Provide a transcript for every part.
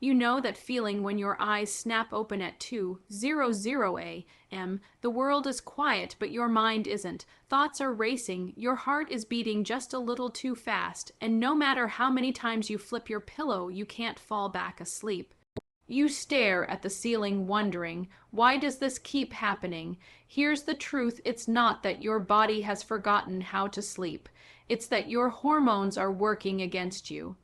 You know that feeling when your eyes snap open at 2:00 a.m. The world is quiet, but your mind isn't. Thoughts are racing, your heart is beating just a little too fast, and no matter how many times you flip your pillow, you can't fall back asleep. You stare at the ceiling wondering, why does this keep happening? Here's the truth, it's not that your body has forgotten how to sleep. It's that your hormones are working against you.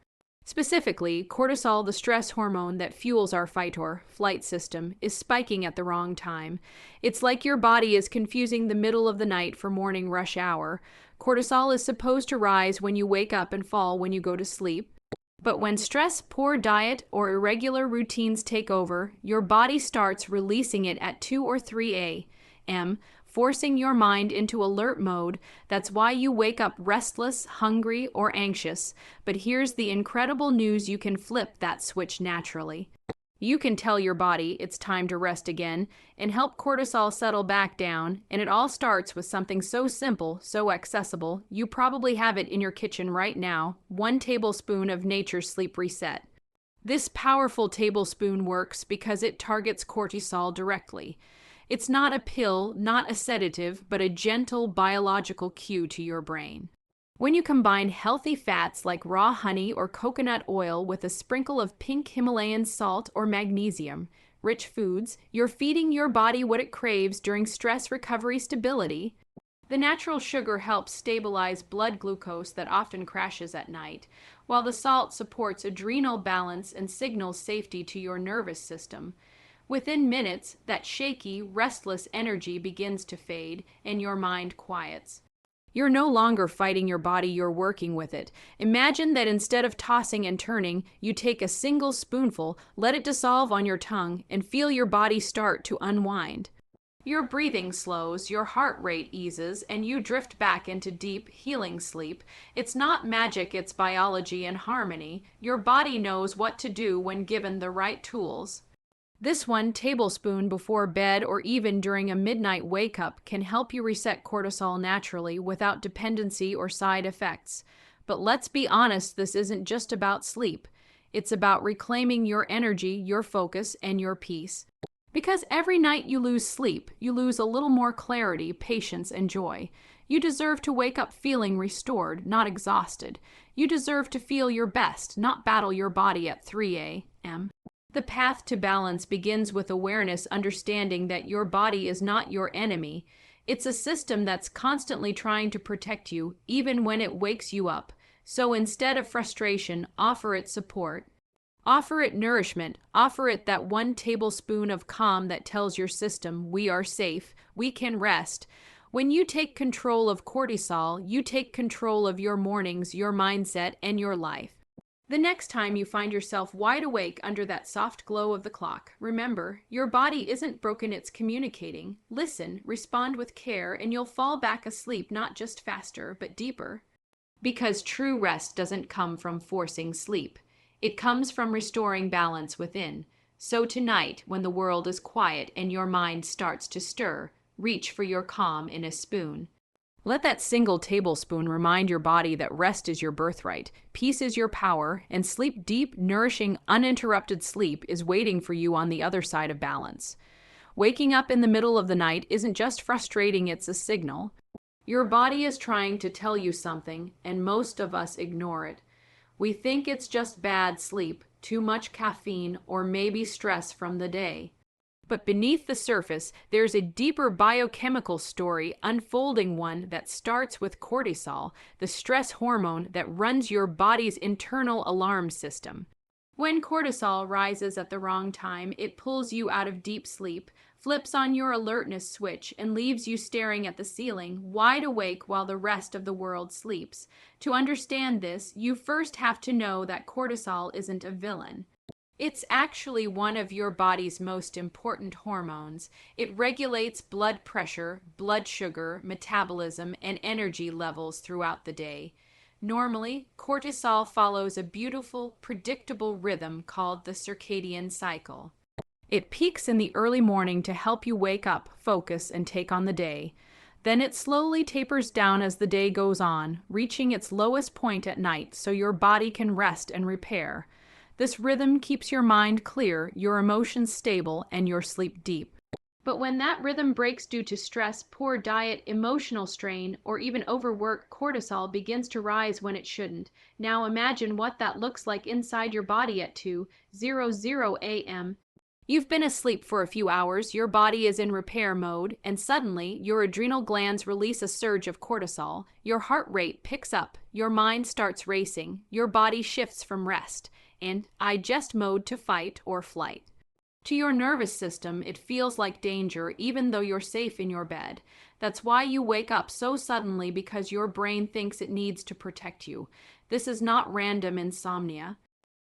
Specifically, cortisol, the stress hormone that fuels our fight or flight system, is spiking at the wrong time. It's like your body is confusing the middle of the night for morning rush hour. Cortisol is supposed to rise when you wake up and fall when you go to sleep. But when stress, poor diet, or irregular routines take over, your body starts releasing it at 2 or 3 a.m., forcing your mind into alert mode. That's why you wake up restless, hungry, or anxious. But here's the incredible news: you can flip that switch naturally. You can tell your body it's time to rest again and help cortisol settle back down, and it all starts with something so simple, so accessible. You probably have it in your kitchen right now: 1 tablespoon of nature's sleep reset. This powerful tablespoon works because it targets cortisol directly. It's not a pill, not a sedative, but a gentle biological cue to your brain. When you combine healthy fats like raw honey or coconut oil with a sprinkle of pink Himalayan salt or magnesium-rich foods, you're feeding your body what it craves during stress recovery stability. The natural sugar helps stabilize blood glucose that often crashes at night, while the salt supports adrenal balance and signals safety to your nervous system. Within minutes, that shaky, restless energy begins to fade and your mind quiets. You're no longer fighting your body, you're working with it. Imagine that instead of tossing and turning, you take a single spoonful, let it dissolve on your tongue, and feel your body start to unwind. Your breathing slows, your heart rate eases, and you drift back into deep, healing sleep. It's not magic, it's biology and harmony. Your body knows what to do when given the right tools. This 1 tablespoon before bed or even during a midnight wake-up can help you reset cortisol naturally without dependency or side effects. But let's be honest, this isn't just about sleep. It's about reclaiming your energy, your focus, and your peace. Because every night you lose sleep, you lose a little more clarity, patience, and joy. You deserve to wake up feeling restored, not exhausted. You deserve to feel your best, not battle your body at 3 a.m. The path to balance begins with awareness, understanding that your body is not your enemy. It's a system that's constantly trying to protect you, even when it wakes you up. So instead of frustration, offer it support. Offer it nourishment. Offer it that 1 tablespoon of calm that tells your system, we are safe, we can rest. When you take control of cortisol, you take control of your mornings, your mindset, and your life. The next time you find yourself wide awake under that soft glow of the clock, remember, your body isn't broken, it's communicating. Listen, respond with care, and you'll fall back asleep not just faster, but deeper. Because true rest doesn't come from forcing sleep. It comes from restoring balance within. So tonight, when the world is quiet and your mind starts to stir, reach for your calm in a spoon. Let that single tablespoon remind your body that rest is your birthright, peace is your power, and sleep deep, nourishing, uninterrupted sleep is waiting for you on the other side of balance. Waking up in the middle of the night isn't just frustrating, it's a signal. Your body is trying to tell you something, and most of us ignore it. We think it's just bad sleep, too much caffeine, or maybe stress from the day. But beneath the surface, there's a deeper biochemical story unfolding, one that starts with cortisol, the stress hormone that runs your body's internal alarm system. When cortisol rises at the wrong time, it pulls you out of deep sleep, flips on your alertness switch, and leaves you staring at the ceiling, wide awake while the rest of the world sleeps. To understand this, you first have to know that cortisol isn't a villain. It's actually one of your body's most important hormones. It regulates blood pressure, blood sugar, metabolism, and energy levels throughout the day. Normally, cortisol follows a beautiful, predictable rhythm called the circadian cycle. It peaks in the early morning to help you wake up, focus, and take on the day. Then it slowly tapers down as the day goes on, reaching its lowest point at night so your body can rest and repair. This rhythm keeps your mind clear, your emotions stable, and your sleep deep. But when that rhythm breaks due to stress, poor diet, emotional strain, or even overwork, cortisol begins to rise when it shouldn't. Now imagine what that looks like inside your body at 2:00 a.m. You've been asleep for a few hours, your body is in repair mode, and suddenly your adrenal glands release a surge of cortisol. Your heart rate picks up, your mind starts racing, your body shifts from rest and digest mode to fight or flight. To your nervous system, it feels like danger even though you're safe in your bed. That's why you wake up so suddenly, because your brain thinks it needs to protect you. This is not random insomnia.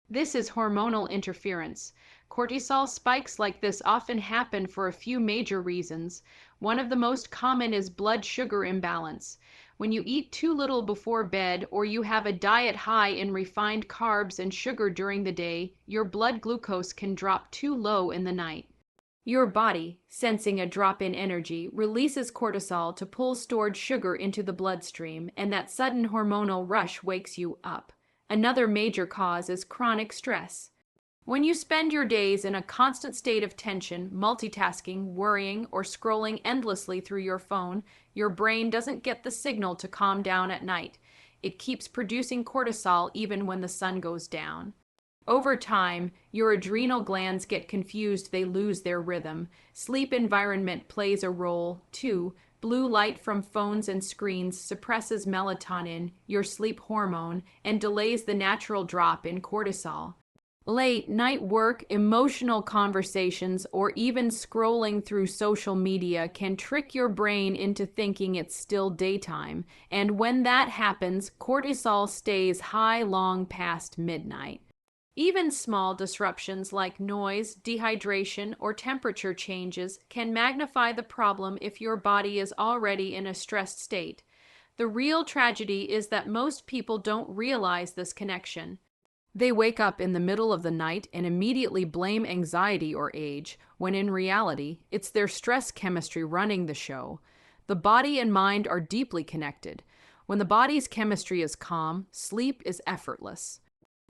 This is hormonal interference. Cortisol spikes like this often happen for a few major reasons. One of the most common is blood sugar imbalance. When you eat too little before bed, or you have a diet high in refined carbs and sugar during the day, your blood glucose can drop too low in the night. Your body, sensing a drop in energy, releases cortisol to pull stored sugar into the bloodstream, and that sudden hormonal rush wakes you up. Another major cause is chronic stress. When you spend your days in a constant state of tension, multitasking, worrying, or scrolling endlessly through your phone, your brain doesn't get the signal to calm down at night. It keeps producing cortisol even when the sun goes down. Over time, your adrenal glands get confused, they lose their rhythm. Sleep environment plays a role, too. Blue light from phones and screens suppresses melatonin, your sleep hormone, and delays the natural drop in cortisol. Late night work, emotional conversations, or even scrolling through social media can trick your brain into thinking it's still daytime. And when that happens, cortisol stays high long past midnight. Even small disruptions like noise, dehydration, or temperature changes can magnify the problem if your body is already in a stressed state. The real tragedy is that most people don't realize this connection. They wake up in the middle of the night and immediately blame anxiety or age, when in reality, it's their stress chemistry running the show. The body and mind are deeply connected. When the body's chemistry is calm, sleep is effortless.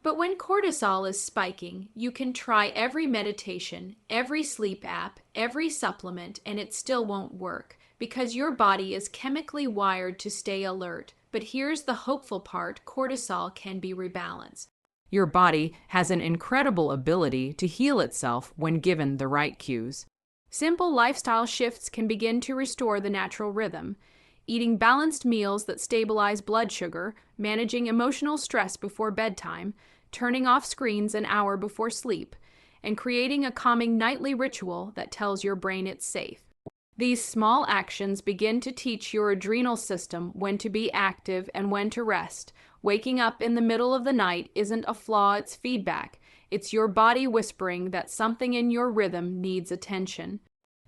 But when cortisol is spiking, you can try every meditation, every sleep app, every supplement, and it still won't work, because your body is chemically wired to stay alert. But here's the hopeful part: cortisol can be rebalanced. Your body has an incredible ability to heal itself when given the right cues. Simple lifestyle shifts can begin to restore the natural rhythm. Eating balanced meals that stabilize blood sugar, managing emotional stress before bedtime, turning off screens an hour before sleep, and creating a calming nightly ritual that tells your brain it's safe. These small actions begin to teach your adrenal system when to be active and when to rest. Waking up in the middle of the night isn't a flaw, it's feedback. It's your body whispering that something in your rhythm needs attention.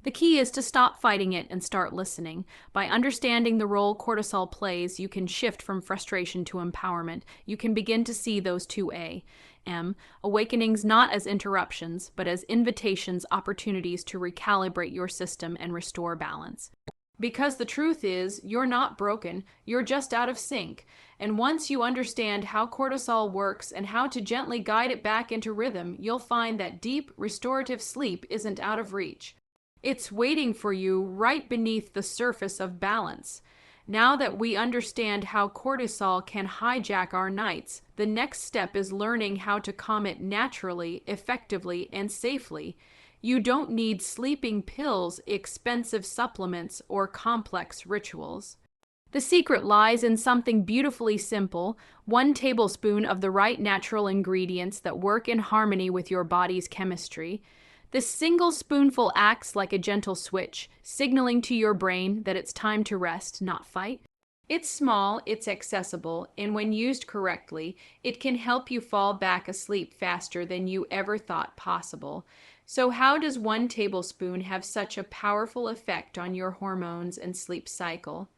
The key is to stop fighting it and start listening. By understanding the role cortisol plays, you can shift from frustration to empowerment. You can begin to see those two awakenings not as interruptions, but as invitations, opportunities to recalibrate your system and restore balance. Because the truth is, you're not broken, you're just out of sync. And once you understand how cortisol works and how to gently guide it back into rhythm, you'll find that deep, restorative sleep isn't out of reach. It's waiting for you right beneath the surface of balance. Now that we understand how cortisol can hijack our nights, the next step is learning how to calm it naturally, effectively, and safely. You don't need sleeping pills, expensive supplements, or complex rituals. The secret lies in something beautifully simple: 1 tablespoon of the right natural ingredients that work in harmony with your body's chemistry. This single spoonful acts like a gentle switch, signaling to your brain that it's time to rest, not fight. It's small, it's accessible, and when used correctly, it can help you fall back asleep faster than you ever thought possible. So how does 1 tablespoon have such a powerful effect on your hormones and sleep cycle?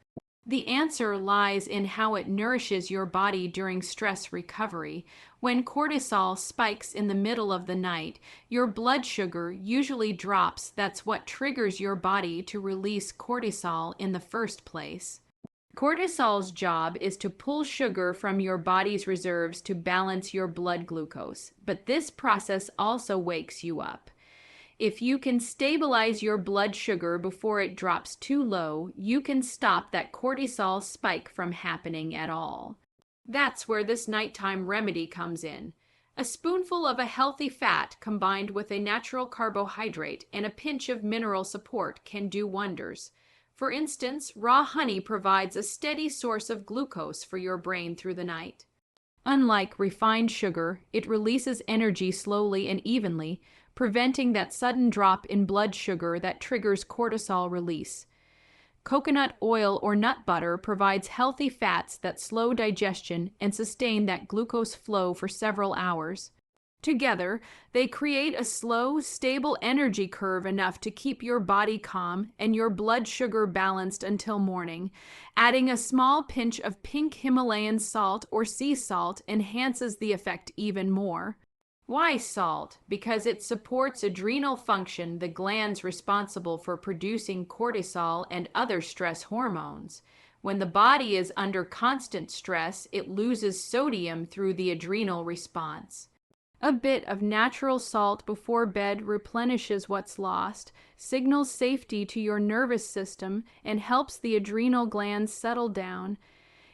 The answer lies in how it nourishes your body during stress recovery. When cortisol spikes in the middle of the night, your blood sugar usually drops. That's what triggers your body to release cortisol in the first place. Cortisol's job is to pull sugar from your body's reserves to balance your blood glucose, but this process also wakes you up. If you can stabilize your blood sugar before it drops too low, you can stop that cortisol spike from happening at all. That's where this nighttime remedy comes in. A spoonful of a healthy fat combined with a natural carbohydrate and a pinch of mineral support can do wonders. For instance, raw honey provides a steady source of glucose for your brain through the night. Unlike refined sugar, it releases energy slowly and evenly, preventing that sudden drop in blood sugar that triggers cortisol release. Coconut oil or nut butter provides healthy fats that slow digestion and sustain that glucose flow for several hours. Together, they create a slow, stable energy curve enough to keep your body calm and your blood sugar balanced until morning. Adding a small pinch of pink Himalayan salt or sea salt enhances the effect even more. Why salt? Because it supports adrenal function, the glands responsible for producing cortisol and other stress hormones. When the body is under constant stress, it loses sodium through the adrenal response. A bit of natural salt before bed replenishes what's lost, signals safety to your nervous system, and helps the adrenal glands settle down.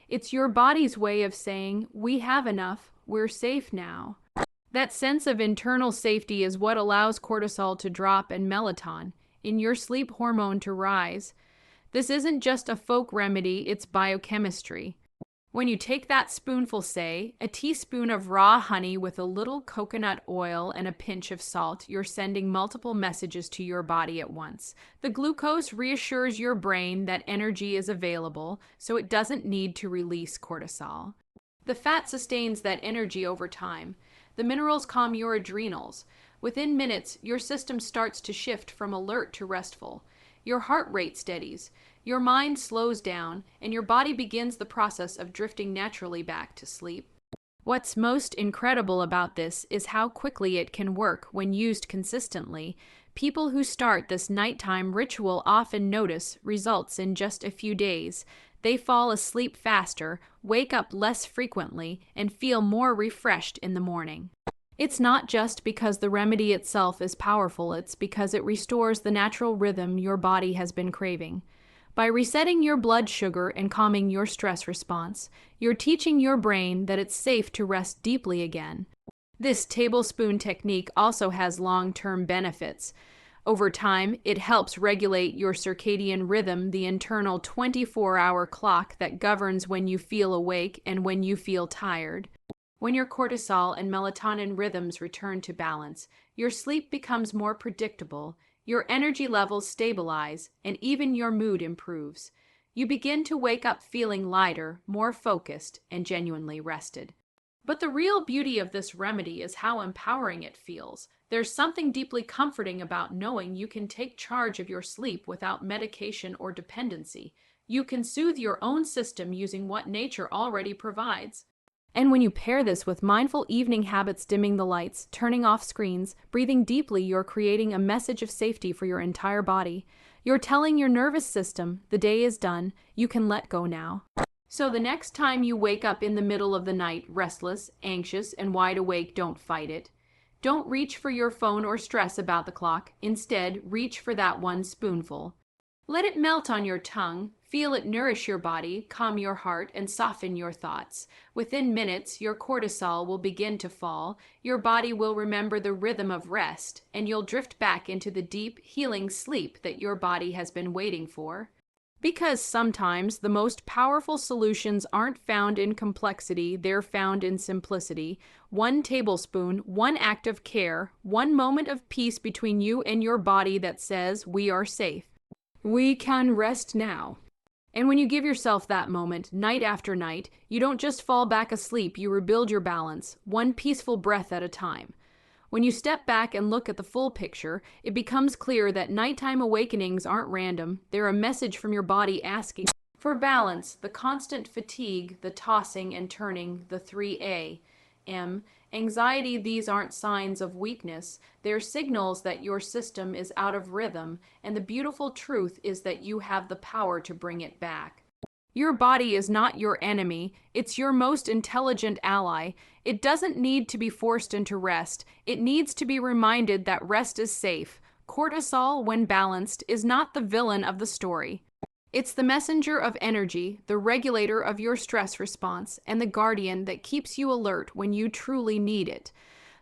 It's your body's way of saying, "We have enough, we're safe now." That sense of internal safety is what allows cortisol to drop and melatonin, in your sleep hormone, to rise. This isn't just a folk remedy, it's biochemistry. When you take that spoonful, say, a teaspoon of raw honey with a little coconut oil and a pinch of salt, you're sending multiple messages to your body at once. The glucose reassures your brain that energy is available, so it doesn't need to release cortisol. The fat sustains that energy over time. The minerals calm your adrenals. Within minutes, your system starts to shift from alert to restful. Your heart rate steadies, your mind slows down, and your body begins the process of drifting naturally back to sleep. What's most incredible about this is how quickly it can work when used consistently. People who start this nighttime ritual often notice results in just a few days. They fall asleep faster, wake up less frequently, and feel more refreshed in the morning. It's not just because the remedy itself is powerful, it's because it restores the natural rhythm your body has been craving. By resetting your blood sugar and calming your stress response, you're teaching your brain that it's safe to rest deeply again. This tablespoon technique also has long-term benefits. Over time, it helps regulate your circadian rhythm, the internal 24-hour clock that governs when you feel awake and when you feel tired. When your cortisol and melatonin rhythms return to balance, your sleep becomes more predictable, your energy levels stabilize, and even your mood improves. You begin to wake up feeling lighter, more focused, and genuinely rested. But the real beauty of this remedy is how empowering it feels. There's something deeply comforting about knowing you can take charge of your sleep without medication or dependency. You can soothe your own system using what nature already provides. And when you pair this with mindful evening habits, dimming the lights, turning off screens, breathing deeply, you're creating a message of safety for your entire body. You're telling your nervous system, the day is done, you can let go now. So the next time you wake up in the middle of the night, restless, anxious, and wide awake, don't fight it. Don't reach for your phone or stress about the clock. Instead, reach for that one spoonful. Let it melt on your tongue, feel it nourish your body, calm your heart, and soften your thoughts. Within minutes, your cortisol will begin to fall, your body will remember the rhythm of rest, and you'll drift back into the deep, healing sleep that your body has been waiting for. Because sometimes the most powerful solutions aren't found in complexity, they're found in simplicity. One tablespoon, one act of care, one moment of peace between you and your body that says, "We are safe. We can rest now." And when you give yourself that moment, night after night, you don't just fall back asleep, you rebuild your balance, one peaceful breath at a time. When you step back and look at the full picture, it becomes clear that nighttime awakenings aren't random. They're a message from your body asking for balance, the constant fatigue, the tossing and turning, the 3A. Anxiety, these aren't signs of weakness. They're signals that your system is out of rhythm, and the beautiful truth is that you have the power to bring it back. Your body is not your enemy, it's your most intelligent ally. It doesn't need to be forced into rest, it needs to be reminded that rest is safe. Cortisol, when balanced, is not the villain of the story. It's the messenger of energy, the regulator of your stress response, and the guardian that keeps you alert when you truly need it.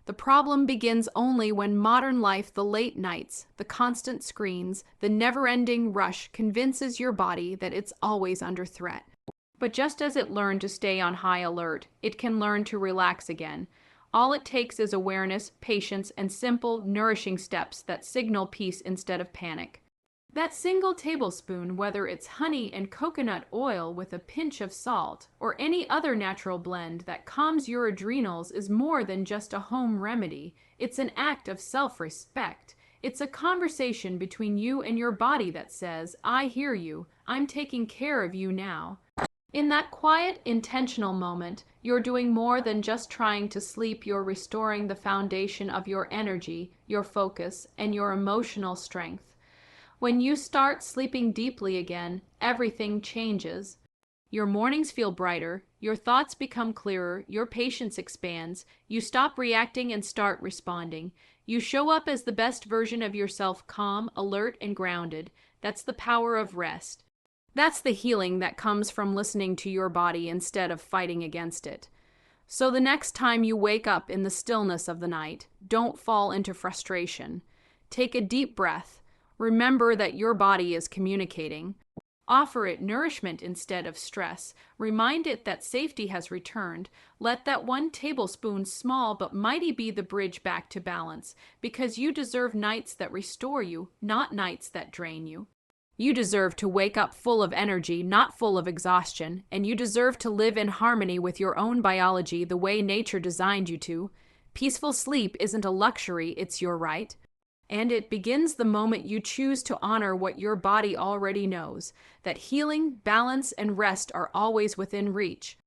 The problem begins only when modern life, the late nights, the constant screens, the never-ending rush convinces your body that it's always under threat. But just as it learned to stay on high alert, it can learn to relax again. All it takes is awareness, patience, and simple, nourishing steps that signal peace instead of panic. That single tablespoon, whether it's honey and coconut oil with a pinch of salt, or any other natural blend that calms your adrenals, is more than just a home remedy. It's an act of self-respect. It's a conversation between you and your body that says, I hear you, I'm taking care of you now. In that quiet, intentional moment, you're doing more than just trying to sleep. You're restoring the foundation of your energy, your focus, and your emotional strength. When you start sleeping deeply again, everything changes. Your mornings feel brighter, your thoughts become clearer, your patience expands, you stop reacting and start responding. You show up as the best version of yourself, calm, alert, and grounded. That's the power of rest. That's the healing that comes from listening to your body instead of fighting against it. So the next time you wake up in the stillness of the night, don't fall into frustration. Take a deep breath. Remember that your body is communicating. Offer it nourishment instead of stress. Remind it that safety has returned. Let that 1 tablespoon, small but mighty, be the bridge back to balance, because you deserve nights that restore you, not nights that drain you. You deserve to wake up full of energy, not full of exhaustion, and you deserve to live in harmony with your own biology the way nature designed you to. Peaceful sleep isn't a luxury, it's your right. And it begins the moment you choose to honor what your body already knows, that healing, balance, and rest are always within reach.